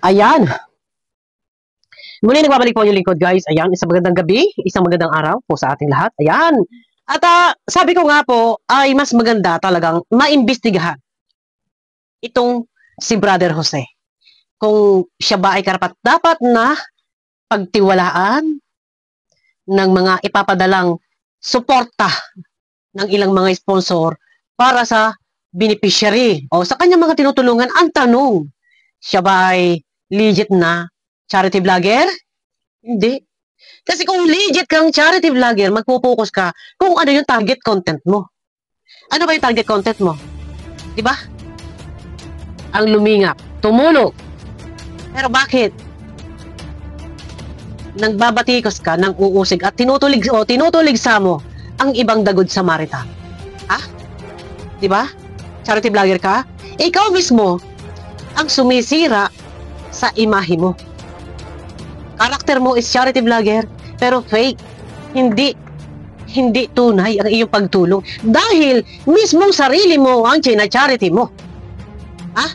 Ayan. Muli nagbabalik po yung lingkod, guys. Ayan, isang magandang gabi, isang magandang araw po sa ating lahat. Ayan. At sabi ko nga po, ay mas maganda talagang maimbestigahan itong si Brother Jose. Kung siya ba ay karapat-dapat na pagtiwalaan ng mga ipapadalang suporta ng ilang mga sponsor para sa beneficiary o sa kanyang mga tinutulungan. Ang tanong, siya ba ay legit na charity vlogger? Hindi. Kasi kung legit kang charity vlogger, magpo-focus ka kung ano yung target content mo. Ano ba yung target content mo? Diba? Ang lumingap, tumulog. Pero bakit? Nagbabatikos ka ng uusig at tinutulig sa mo ang ibang dagod sa Samaritan. Ha? Diba? Charity vlogger ka? Ikaw mismo ang sumisira sa imahe mo. Karakter mo is charity vlogger, pero fake. Hindi tunay ang iyong pagtulong. Dahil mismong sarili mo ang charity mo. Ha?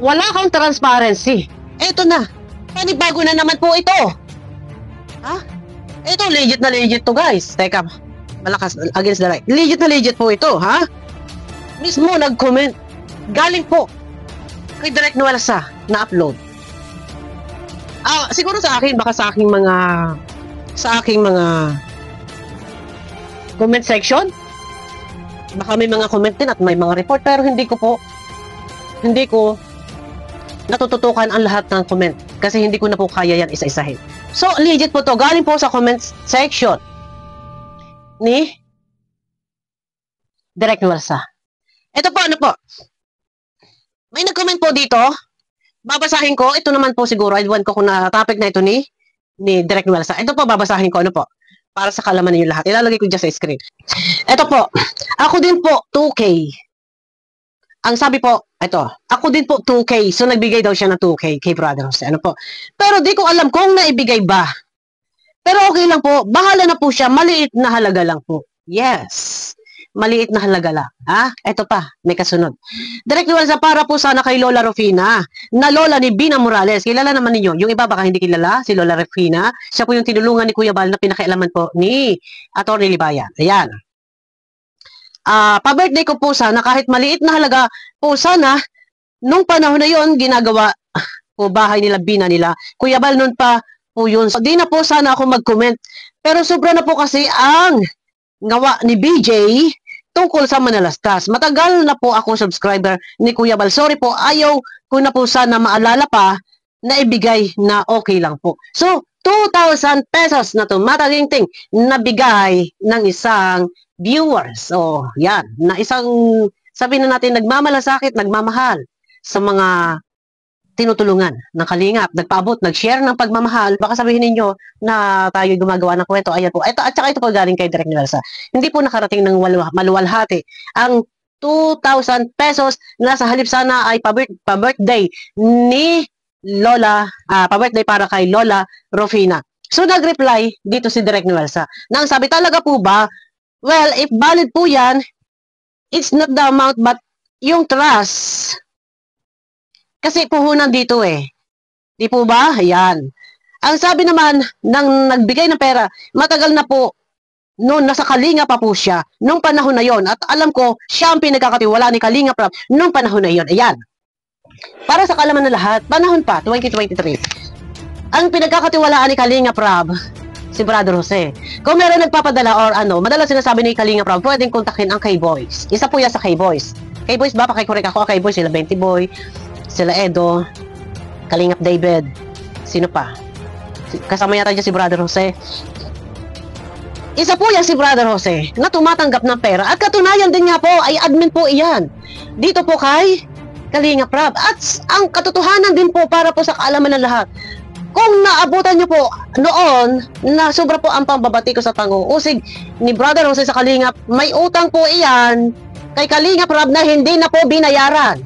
Wala kang transparency. Eto na. Panibago na naman po ito. Ha? Ito, legit na legit to, guys. Teka, malakas, against the right. Legit na legit po ito, ha? Mismo nag-comment. Galing po kay Direk Nuelsa na upload. Siguro sa akin, baka sa aking mga comment section. Baka may mga comment din at may mga report, pero hindi ko natututukan ang lahat ng comment kasi hindi ko na po kaya yan isa-isahin. So, legit po to. Galing po sa comment section ni Direk Nuelsa. Ito po, ano po? May nag-comment po dito. Babasahin ko. Ito naman po siguro. Iwan ko kung na topic na ito ni Direk Nuelsa. Ito po, babasahin ko. Ano po? Para sa kalaman ninyo lahat. Ilalagay ko dyan sa screen. Ito po. Ako din po, 2K. Ang sabi po, ito. Ako din po, 2K. So, nagbigay daw siya ng 2K kay Brother Jose. Ano po? Pero di ko alam kung naibigay ba. Pero okay lang po. Bahala na po siya. Maliit na halaga lang po. Yes. Maliit na halaga lang. Ito pa, may kasunod. Direk Nuelsa, para po sana kay Lola Rufina, na lola ni Bina Morales. Kilala naman ninyo. Yung iba baka hindi kilala, si Lola Rufina. Siya po yung tinulungan ni Kuya Bal na pinakailaman po ni Atty. Libayan. Ayan. Pa-birthday ko po sana, kahit maliit na halaga po sana, nung panahon na yon ginagawa po bahay nila, Bina nila. Kuya Bal, nun pa po yun. So, di na po sana ako mag-comment. Pero sobra na po kasi ang gawa ni BJ tungkol sa Manalastas. Matagal na po ako subscriber ni Kuya Bal. Sorry po, ayaw ko na po sana maalala pa na ibigay na okay lang po. So, 2,000 pesos na tumataginting na bigay ng isang viewers. So, yan. Na isang, sabihin na natin, nagmamalasakit, nagmamahal sa mga tinutulungan ng Kalingap, nagpaabot, nag-share ng pagmamahal. Baka sabihin ninyo na tayo gumagawa ng kwento. Ayan po. Ito, at saka ito po galing kay Direk Nuelsa. Hindi po nakarating ng maluwalhati. Ang 2,000 pesos na sa halip sana ay pa-birthday ni Lola, pa-birthday para kay Lola Rufina. So, nag-reply dito si Direk Nuelsa. Nang sabi, talaga po ba? Well, if valid po yan, it's not the amount but yung trust. Kasi puhunan dito eh. Di po ba? Ayan. Ang sabi naman ng nagbigay ng pera, matagal na po, noon nasa Kalinga pa po siya, nung panahon na yon. At alam ko, siya ang pinagkakatiwala ni Kalinga Prab nung panahon na yon. Ayan. Para sa kalaman ng lahat, panahon pa, 2023. Ang pinagkakatiwalaan ni Kalinga Prab, si Brother Jose. Kung meron nagpapadala or ano, madalas sinasabi ni Kalinga Prab, pwedeng kontakin ang K-Boys. Isa po yan sa K-Boys. K-Boys ba? Pakikorek ako, K-Boys, sila 20 Boy, sila Edo, Kalingap David, sino pa? Kasama yata dyan si Brother Jose. Isa po yan si Brother Jose na tumatanggap ng pera. At katunayan din nga po ay admin po iyan. Dito po kay Kalingap Prab. At ang katotohanan din po para po sa kaalaman ng lahat. Kung naabutan nyo po noon na sobra po ang pambabati ko sa pang-uusig ni Brother Jose sa Kalingap, may utang po iyan kay Kalingap Prab na hindi na po binayaran.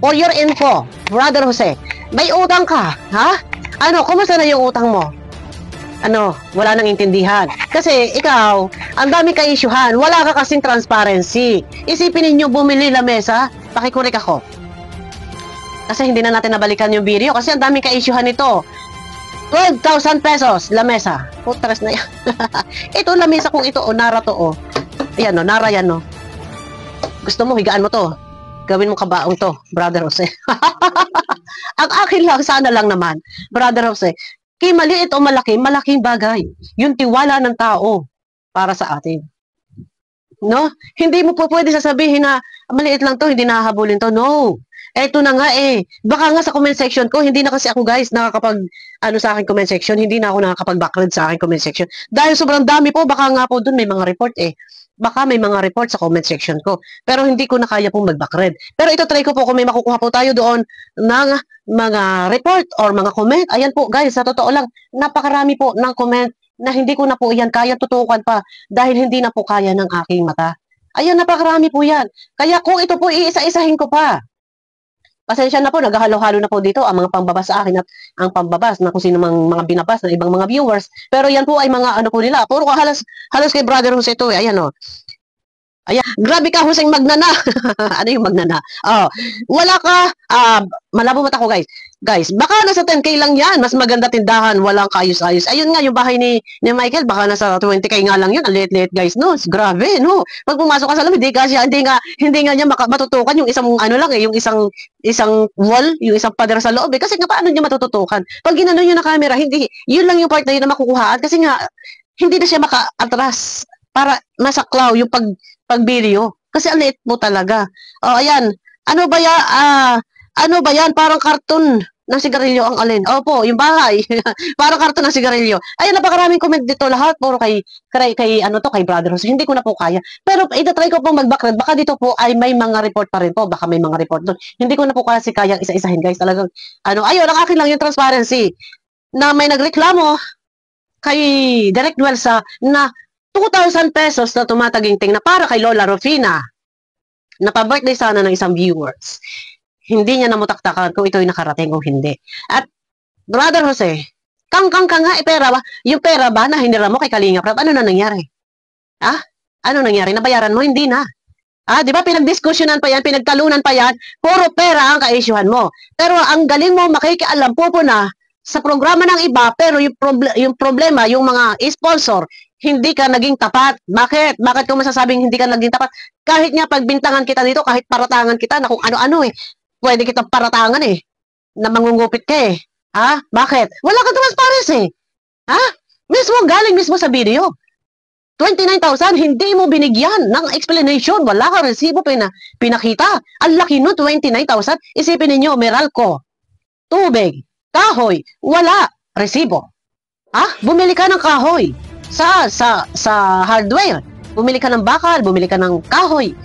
For your info, Brother Jose, may utang ka, ha? Ano, kumusta na yung utang mo? Ano, wala nang intindihan. Kasi ikaw, ang dami ka-isyuhan, wala ka kasing transparency. Isipin ninyo bumili lamesa, pakikorek ako. Kasi hindi na natin nabalikan yung video kasi ang daming ka-issuehan nito. 12,000 pesos, lamesa. Putras na yan. Ito, lamesa kung ito, o Nara to, o. Ayan, o, Nara yan, o. Gusto mo, higaan mo to. Gawin mo kabaong to, Brother Jose. Ang akin lang, sana lang naman, Brother Jose, kay maliit o malaki, malaking bagay. Yung tiwala ng tao para sa atin. No? Hindi mo po pwede sasabihin na maliit lang to, hindi nahahabulin to. No. Eto na nga eh. Baka nga sa comment section ko, hindi na kasi ako guys nakakapag sa akin comment section, hindi na ako nakakapag-backride sa akin comment section. Dahil sobrang dami po, baka nga po dun may mga report eh. Baka may mga report sa comment section ko. Pero hindi ko na kaya pong mag-backride. Pero ito try ko po kung may makukuha po tayo doon ng mga report or mga comment. Ayan po guys, sa totoo lang, napakarami po ng comment na hindi ko na po yan kaya tutukan pa dahil hindi na po kaya ng aking mata. Ayan, napakarami po yan. Kaya kung ito po iisa-isahin ko pa, pasensya na po, naghahalo-halo na po dito ang mga pambabas sa akin at ang pambabas na kung sino mang mga binabas ng ibang mga viewers. Pero yan po ay mga ano po nila. Puro halos kay Brother Jose ito eh. Ayan o. Ayan. Grabe ka, Huseng Magnana. Ano yung Magnana? Oh, wala ka. Malabo mata ko guys. Guys, baka nasa 10K lang yan. Mas maganda tindahan. Walang kaayos-ayos. Ayun nga, yung bahay ni Michael, baka nasa 20K nga lang yun. Ang liit-liit guys, no? Grabe, no? Pag pumasok ka sa loob, hindi nga niya matutukan yung isang ano lang eh, yung isang wall, yung isang pader sa loob eh. Kasi nga, paano niya matututukan? Pag ginano niyo na camera, hindi, yun lang yung part na yun na makukuhaan. Kasi nga, hindi na siya maka-atras para masaklaw yung pag-video. Kasi ang liit mo talaga. Oh, ayan. Ano ba yan? Ano ba yan? Parang karton ng sigarilyo ang alin. Opo, yung bahay. Parang karton ng sigarilyo. Ayun, napakaraming comment dito lahat. Puro kay Brother Jose. Hindi ko na po kaya. Pero itatry ko pong mag-backride. Baka dito po ay may mga report pa rin po. Baka may mga report doon. Hindi ko na po kasi kayang isa-isahin guys. Talagang, ayun, ang akin lang yung transparency. Na may nagreklamo kay Direct Welsa na 2,000 pesos na tumataginting na para kay Lola Rufina. Na pa-birthday sana ng isang viewers. Hindi niya namutaktakan kung ito'y nakarating o hindi. At, Brother Jose, kang nga, pera ba? Yung pera ba na hinira mo kay Kalinga Prab, ano na nangyari? Ano nangyari? Nabayaran mo? Hindi na. Di ba pinagdiskusyonan pa yan, pinagtalunan pa yan, puro pera ang ka-issuehan mo. Pero ang galing mo makikialam po na sa programa ng iba, pero yung problema, yung mga sponsor, hindi ka naging tapat. Bakit? Bakit ko masasabing hindi ka naging tapat? Kahit nga pagbintangan kita dito, kahit paratangan kita na kung ano-ano eh, pwede kitang paratangan eh, na mangungupit ka eh. Bakit? Wala kang transparency. Galing mismo sa video. 29,000, hindi mo binigyan ng explanation. Wala kang resibo pinakita. Ang laki no, 29,000. Isipin ninyo, Meralco, tubig, kahoy, wala resibo. Bumili ka ng kahoy sa hardware. Bumili ka ng bakal, bumili ka ng kahoy.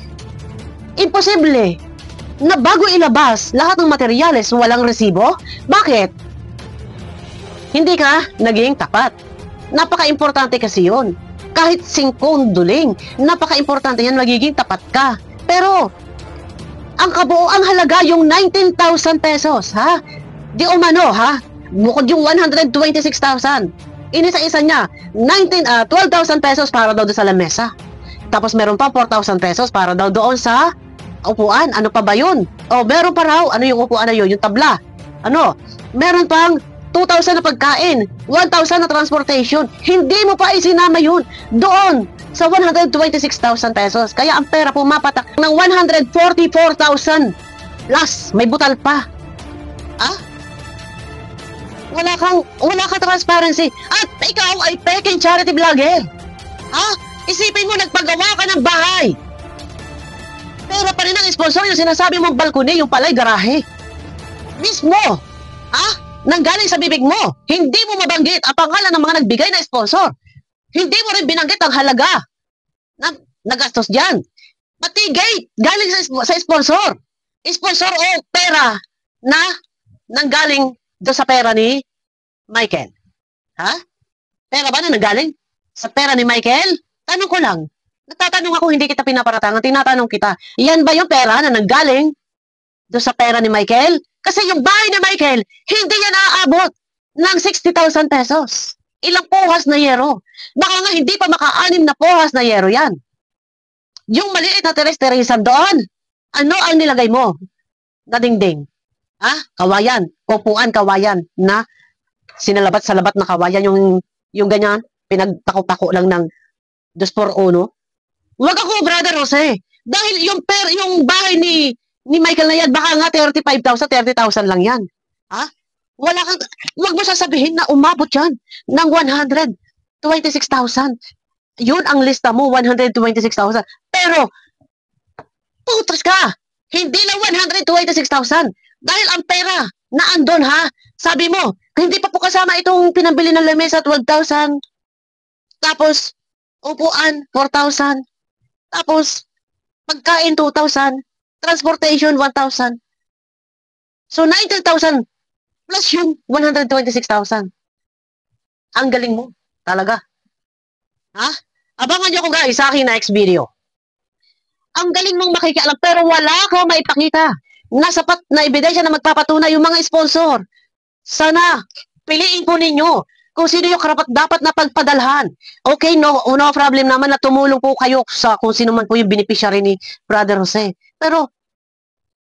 Imposible na bago ilabas lahat ng materyales walang resibo? Bakit? Hindi ka naging tapat. Napaka-importante kasi yun. Kahit singkonduling, napaka-importante yan, magiging tapat ka. Pero, ang kabuoang halaga yung 19,000 pesos, Di umano, Bukod yung 126,000. Inisa-isa niya, 12,000 pesos para daw doon sa lamesa. Tapos meron pa 4,000 pesos para daw doon sa upuan. Ano pa ba yun? Meron pa raw. Ano yung upuan na yun? Yung tabla. Meron pang 2,000 na pagkain, 1,000 na transportation. Hindi mo pa isinama yun doon sa 126,000 pesos. Kaya ang pera pumapatak ng 144,000 plus. May butal pa. Wala kang transparency. At ikaw ay peking charity vlogger. Isipin mo, nagpagawa ka ng bahay. Pero pa rin ang sponsor, yung sinasabi mong balkone, yung pala'y garahe. Mismo. Nanggaling sa bibig mo. Hindi mo mabanggit ang pangalan ng mga nagbigay na sponsor. Hindi mo rin binanggit ang halaga na nagastos dyan. Pati gate, galing sa sponsor. Sponsor o pera na nanggaling doon sa pera ni Michael. Pera ba na nanggaling sa pera ni Michael? Tanong ko lang. Nagtatanong ako, hindi kita pinaparatangan, tinatanong kita, yan ba yung pera na nanggaling doon sa pera ni Michael? Kasi yung bahay ni Michael, hindi yan naaabot ng 60,000 pesos. Ilang puhas na yero. Baka nga hindi pa maka-anim na puhas na yero yan. Yung maliit na teres-teresan doon, ano ang nilagay mo na dingding? Kawayan. Upuan, kawayan na sinalabat-salabat na kawayan yung ganyan, pinagtako-tako lang ng 2 por 1. Wag ako, Brother Jose. Dahil yung bahay ni Michael na yan, baka nga 35,000, 30,000 lang yan. Wala kang, wag mo sasabihin na umabot yan ng 126,000. Yun ang lista mo, 126,000. Pero, putas ka! Hindi lang 126,000. Dahil ang pera na andon sabi mo, hindi pa po kasama itong pinambili ng lamesa 12,000. Tapos, upuan 4,000. Tapos, pagkain 2,000. Transportation 1,000. So, 19,000 plus yung 126,000. Ang galing mo. Talaga. Abangan nyo ko guys sa aking next video. Ang galing mong makikialam pero wala ka maipakita na sapat na ebidensya na magpapatunay yung mga sponsor. Sana, piliin po ninyo kung sino yung karapat dapat na pagpadalhan. Okay, no problem naman na tumulong po kayo sa kung sino man po yung beneficiary ni Brother Jose. Pero,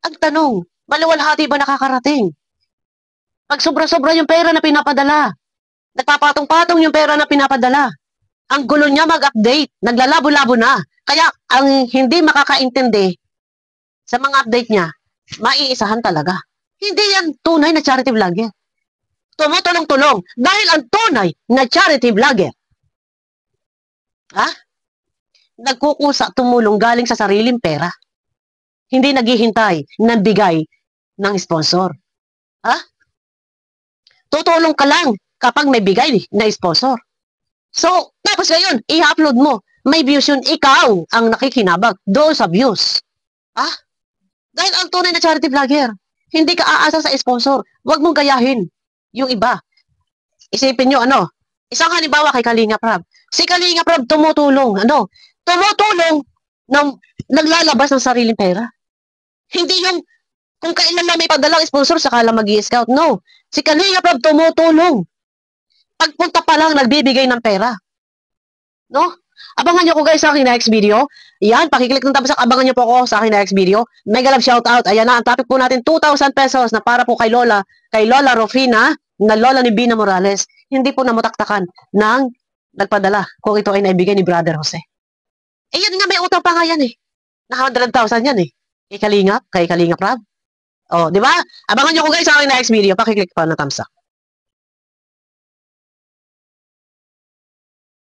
ang tanong, maluwalhati ba nakakarating? Pag sobra-sobra yung pera na pinapadala, nagpapatong-patong yung pera na pinapadala, ang gulo niya mag-update, naglalabo-labo na. Kaya, ang hindi makakaintindi sa mga update niya, maiisahan talaga. Hindi yan tunay na charity vlogger. Tumutulong-tulong dahil ang tunay na charity vlogger, nagkukusa tumulong galing sa sariling pera. Hindi naghihintay ng bigay ng sponsor. Tutulong ka lang kapag may bigay na sponsor. So, tapos ngayon, i-upload mo. May views yun, ikaw ang nakikinabag doon sa views. Dahil ang tunay na charity vlogger, hindi ka aasa sa sponsor. Huwag mong gayahin yung iba. Isipin nyo, isang halimbawa kay Kalinga Prab. Si Kalinga Prab tumutulong, tumutulong naglalabas ng sariling pera. Hindi yung kung kailan na may padalang sponsor, saka lang mag-i-scout. No. Si Kalinga Prab tumutulong. Pagpunta pa lang, nagbibigay ng pera. No? Abangan nyo ko guys sa aking next video. Yan, pakiclick ng tabasak. Abangan nyo po ako sa aking next video. Mega love shoutout. Ayan na, ang topic po natin, 2,000 pesos na para po kay Lola Rufina, na Lola ni Bina Morales. Hindi po namutaktakan ng nagpadala kung ito ay naibigay ni Brother Jose. Yan nga, may utang pa nga yan na 100,000 yan kay Kalinga Prab. Di ba? Abangan nyo ko guys sa aking next video. Pakiclick pa ng thumbs up.